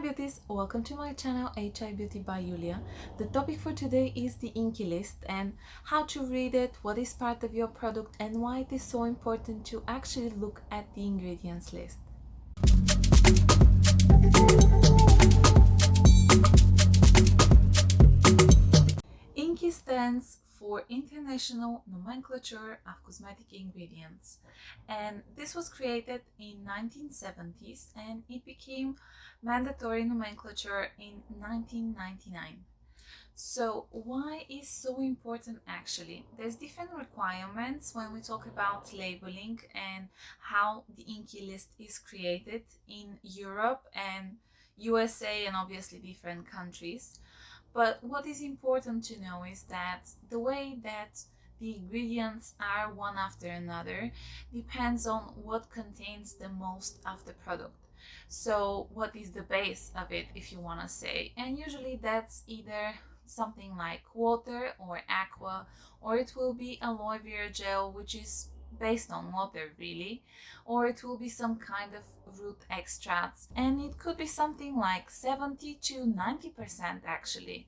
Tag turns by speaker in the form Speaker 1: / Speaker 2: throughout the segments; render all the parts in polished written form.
Speaker 1: beauties, welcome to my channel HI Beauty by Yulia. The topic for today is the INCI List and how to read it, what is part of your product and why it is so important to actually look at the ingredients list. INCI stands for International Nomenclature of Cosmetic Ingredients, and this was created in 1970s and it became mandatory nomenclature in 1999. So why is so important actually? There's different requirements when we talk about labeling and how the INCI List is created in Europe and USA and obviously different countries. But what is important to know is that the way that the ingredients are one after another depends on what contains the most of the product. So what is the base of it, if you want to say, and usually that's either something like water or aqua, or it will be aloe vera gel, which is based on water really, or it will be some kind of root extracts, and it could be something like 70 to 90% actually.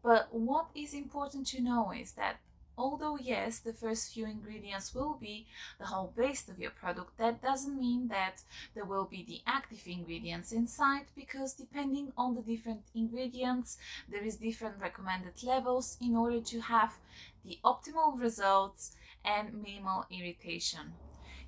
Speaker 1: But what is important to know is that although yes, the first few ingredients will be the whole base of your product, that doesn't mean that there will be the active ingredients inside, because depending on the different ingredients there is different recommended levels in order to have the optimal results and minimal irritation.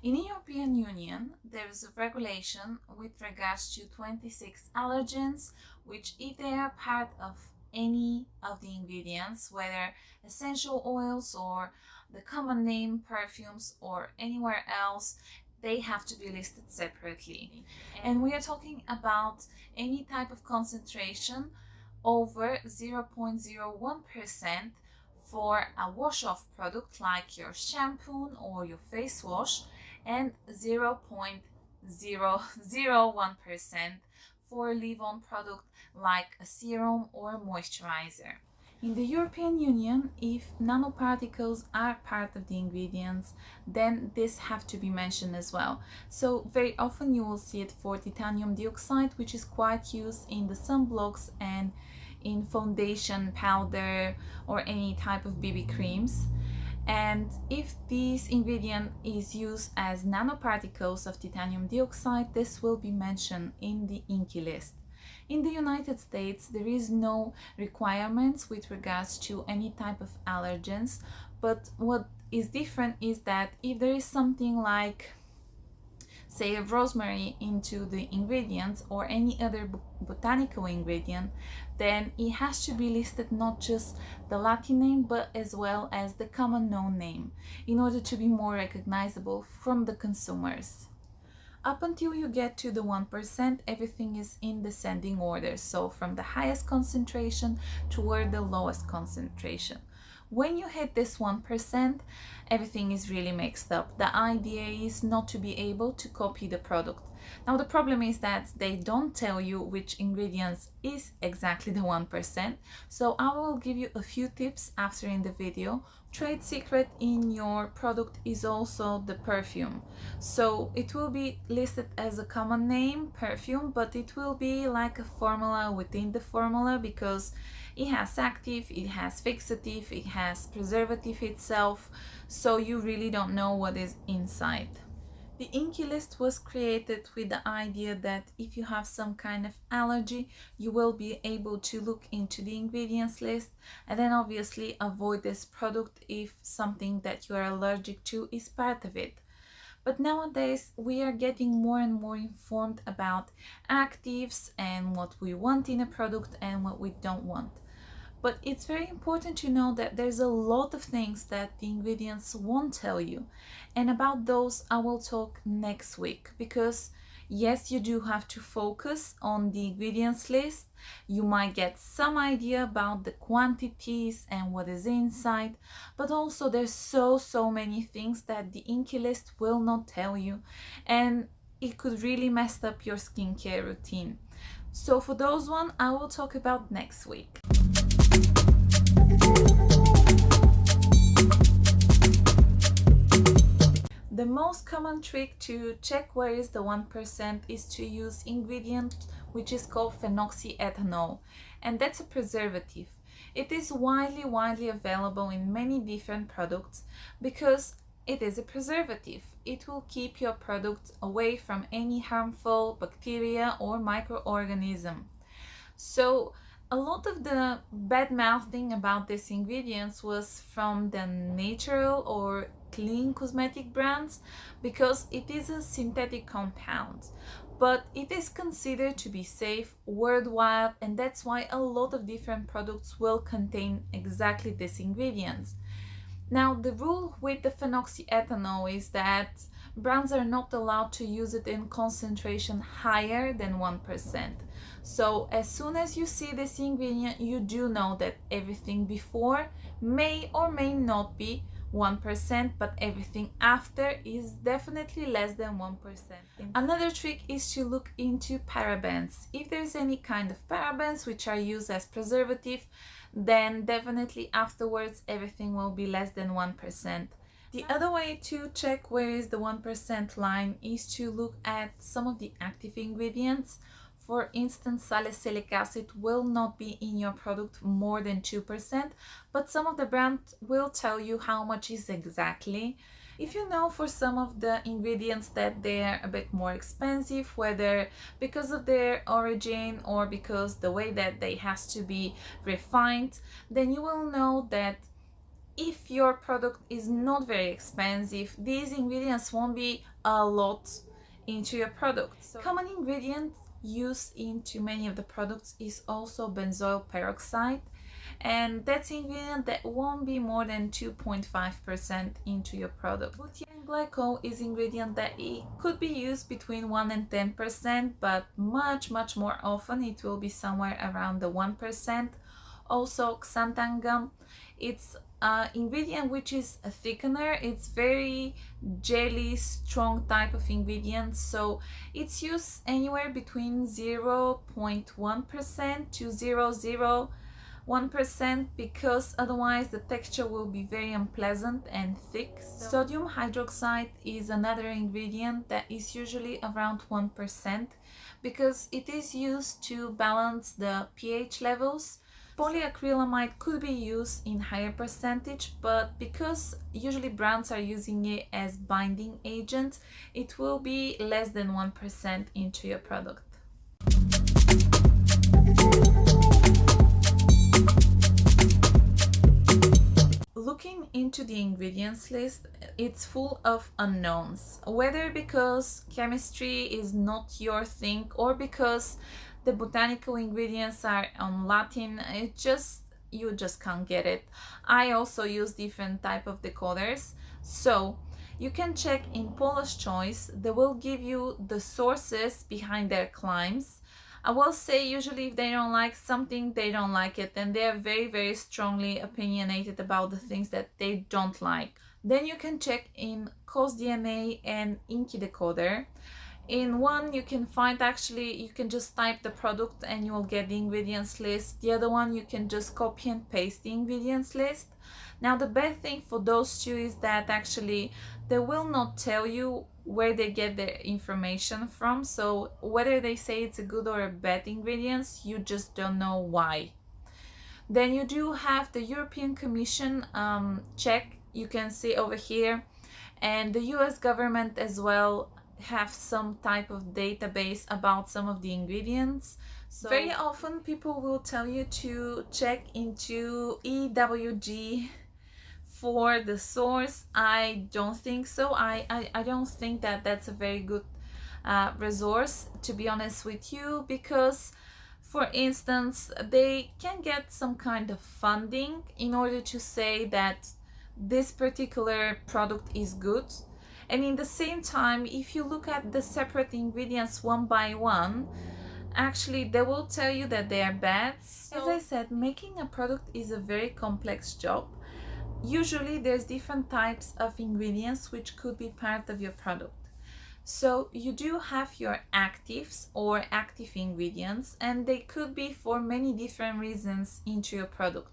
Speaker 1: In the European Union, there is a regulation with regards to 26 allergens, which if they are part of any of the ingredients, whether essential oils or the common name perfumes or anywhere else, they have to be listed separately. And we are talking about any type of concentration over 0.01% for a wash-off product like your shampoo or your face wash, and 0.001% for a leave-on product like a serum or a moisturizer. In the European Union, if nanoparticles are part of the ingredients, then this have to be mentioned as well. So very often you will see it for titanium dioxide, which is quite used in the sunblocks and in foundation powder or any type of BB creams. And if this ingredient is used as nanoparticles of titanium dioxide, this will be mentioned in the INCI List. In the United States, there is no requirements with regards to any type of allergens, but what is different is that if there is something like, say, a rosemary into the ingredients or any other botanical ingredient, then it has to be listed not just the Latin name but as well as the common known name in order to be more recognizable from the consumers. Up until you get to the 1%, everything is in descending order, so from the highest concentration toward the lowest concentration. When you hit this 1%, everything is really mixed up. The idea is not to be able to copy the product. Now the problem is that they don't tell you which ingredients is exactly the 1%, so I will give you a few tips after in the video. Trade secret in your product is also the perfume. So it will be listed as a common name, perfume, but it will be like a formula within the formula, because it has active, it has fixative, it has preservative itself, so you really don't know what is inside. The INCI List was created with the idea that if you have some kind of allergy, you will be able to look into the ingredients list and then obviously avoid this product if something that you are allergic to is part of it. But nowadays we are getting more and more informed about actives and what we want in a product and what we don't want. But it's very important to know that there's a lot of things that the ingredients won't tell you, and about those I will talk next week, because yes, you do have to focus on the ingredients list. You might get some idea about the quantities and what is inside, but also there's so many things that the INCI List will not tell you, and it could really mess up your skincare routine. So for those one I will talk about next week. The most common trick to check where is the 1% is to use ingredient which is called phenoxyethanol, and that's a preservative. It is widely available in many different products because it is a preservative. It will keep your product away from any harmful bacteria or microorganism. So a lot of the bad mouthing about these ingredients was from the natural or clean cosmetic brands because it is a synthetic compound, but it is considered to be safe worldwide, and that's why a lot of different products will contain exactly these ingredients. Now, the rule with the phenoxyethanol is that brands are not allowed to use it in concentration higher than 1%. So as soon as you see this ingredient, you do know that everything before may or may not be 1%, but everything after is definitely less than 1%. Another trick is to look into parabens. If there's any kind of parabens which are used as preservative, then definitely afterwards everything will be less than 1%. The other way to check where is the 1% line is to look at some of the active ingredients. For instance, salicylic acid will not be in your product more than 2%, but some of the brands will tell you how much is exactly. If you know for some of the ingredients that they're a bit more expensive, whether because of their origin or because the way that they has to be refined, then you will know that if your product is not very expensive, these ingredients won't be a lot into your product. So, common ingredient used into many of the products is also benzoyl peroxide, and that's ingredient that won't be more than 2.5% into your product. Butane glycol is ingredient that it could be used between 1 and 10%, but much more often it will be somewhere around the 1%. Also, xanthan gum, it's ingredient which is a thickener. It's very jelly strong type of ingredient, so it's used anywhere between 0.1% to 0.01% because otherwise the texture will be very unpleasant and thick. Sodium hydroxide is another ingredient that is usually around 1% because it is used to balance the pH levels. Polyacrylamide could be used in higher percentage, but because usually brands are using it as binding agent, it will be less than 1% into your product. Looking into the ingredients list, it's full of unknowns, whether because chemistry is not your thing or because the botanical ingredients are on Latin. You just can't get it. I also use different type of decoders, so you can check in Paula's Choice. They will give you the sources behind their claims. I will say usually if they don't like something, they don't like it, and they are very strongly opinionated about the things that they don't like. Then you can check in CosDNA and INCI Decoder. In one you can find, actually you can just type the product and you will get the ingredients list. The other one you can just copy and paste the ingredients list. Now the bad thing for those two is that actually they will not tell you where they get their information from, so whether they say it's a good or a bad ingredients, you just don't know why. Then you do have the European Commission check, you can see over here, and the US government as well have some type of database about some of the ingredients. So very often people will tell you to check into EWG for the source. I don't think so. I don't think that that's a very good resource, to be honest with you, because for instance they can get some kind of funding in order to say that this particular product is good, and in the same time if you look at the separate ingredients one by one, actually they will tell you that they are bad. So, as I said, making a product is a very complex job. Usually there's different types of ingredients which could be part of your product. So you do have your actives or active ingredients, and they could be for many different reasons into your product.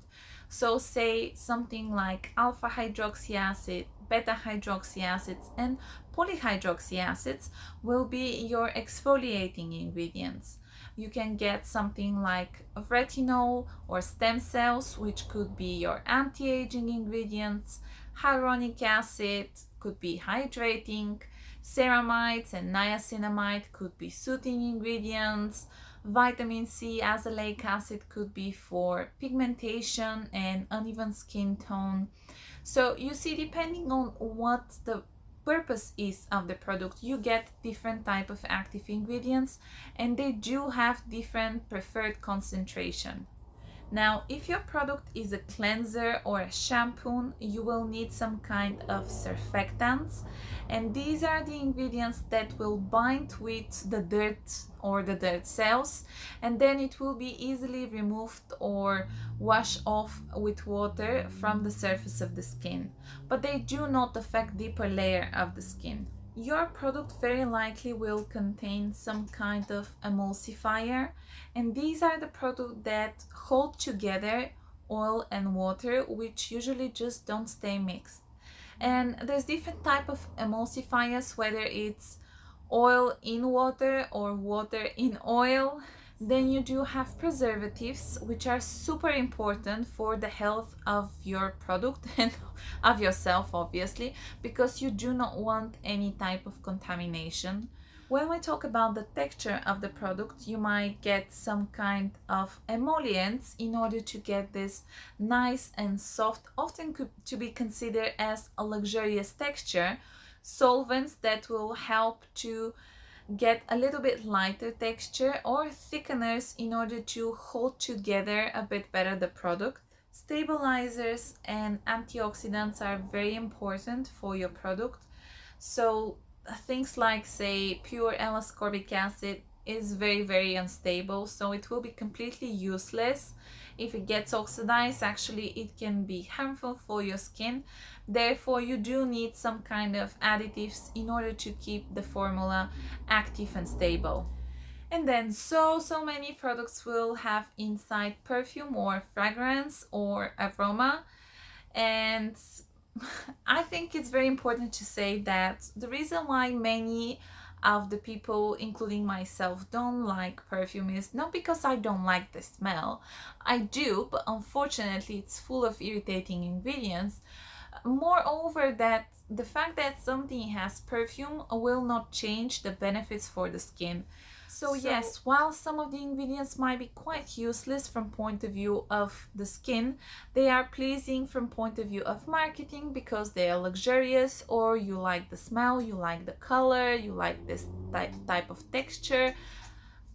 Speaker 1: So say something like alpha hydroxy acid, beta hydroxy acids and polyhydroxy acids will be your exfoliating ingredients. You can get something like retinol or stem cells, which could be your anti-aging ingredients. Hyaluronic acid could be hydrating. Ceramides and niacinamide could be soothing ingredients. Vitamin C, azelaic acid could be for pigmentation and uneven skin tone. So you see, depending on what the purpose is of the product, you get different type of active ingredients, and they do have different preferred concentration. Now, if your product is a cleanser or a shampoo, you will need some kind of surfactants, and these are the ingredients that will bind with the dirt or the dirt cells, and then it will be easily removed or washed off with water from the surface of the skin, but they do not affect deeper layer of the skin. Your product very likely will contain some kind of emulsifier, and these are the products that hold together oil and water, which usually just don't stay mixed. And there's different type of emulsifiers, whether it's oil in water or water in oil. Then you do have preservatives, which are super important for the health of your product and of yourself, obviously, because you do not want any type of contamination. When we talk about the texture of the product, you might get some kind of emollients in order to get this nice and soft, often to be considered as a luxurious texture. Solvents that will help to get a little bit lighter texture, or thickeners in order to hold together a bit better the product. Stabilizers and antioxidants are very important for your product. So things like, say, pure L-ascorbic acid is very unstable, so it will be completely useless. If it gets oxidized, actually it can be harmful for your skin. Therefore, you do need some kind of additives in order to keep the formula active and stable. And then so many products will have inside perfume or fragrance or aroma, and I think it's very important to say that the reason why many of the people, including myself, don't like perfume is not because I don't like the smell. I do, but unfortunately it's full of irritating ingredients. Moreover, that the fact that something has perfume will not change the benefits for the skin. So yes, while some of the ingredients might be quite useless from point of view of the skin, they are pleasing from point of view of marketing because they are luxurious, or you like the smell, you like the color, you like this type of texture.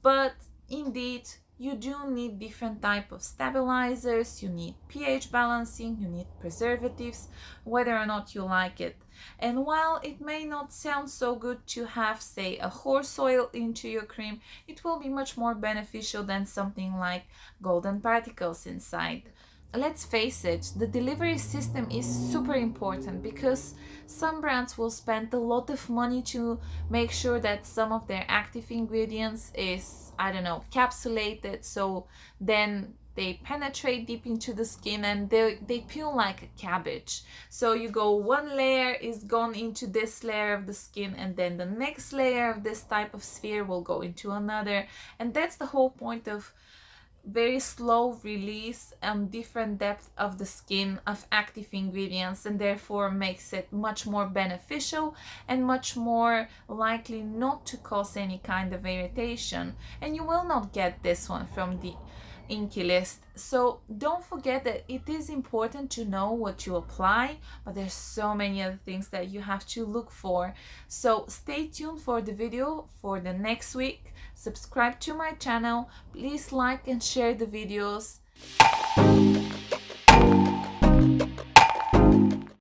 Speaker 1: But indeed, you do need different type of stabilizers, you need pH balancing, you need preservatives, whether or not you like it. And while it may not sound so good to have, say, a horse oil into your cream, it will be much more beneficial than something like golden particles inside. Let's face it, the delivery system is super important because some brands will spend a lot of money to make sure that some of their active ingredients is, I don't know, capsulated, so then they penetrate deep into the skin and they peel like a cabbage. So you go, one layer is gone into this layer of the skin, and then the next layer of this type of sphere will go into another, and that's the whole point of very slow release and different depth of the skin of active ingredients, and therefore makes it much more beneficial and much more likely not to cause any kind of irritation. And you will not get this one from the INCI List. So don't forget that it is important to know what you apply, but there's so many other things that you have to look for. So stay tuned for the video for the next week. Subscribe to my channel. Please like and share the videos.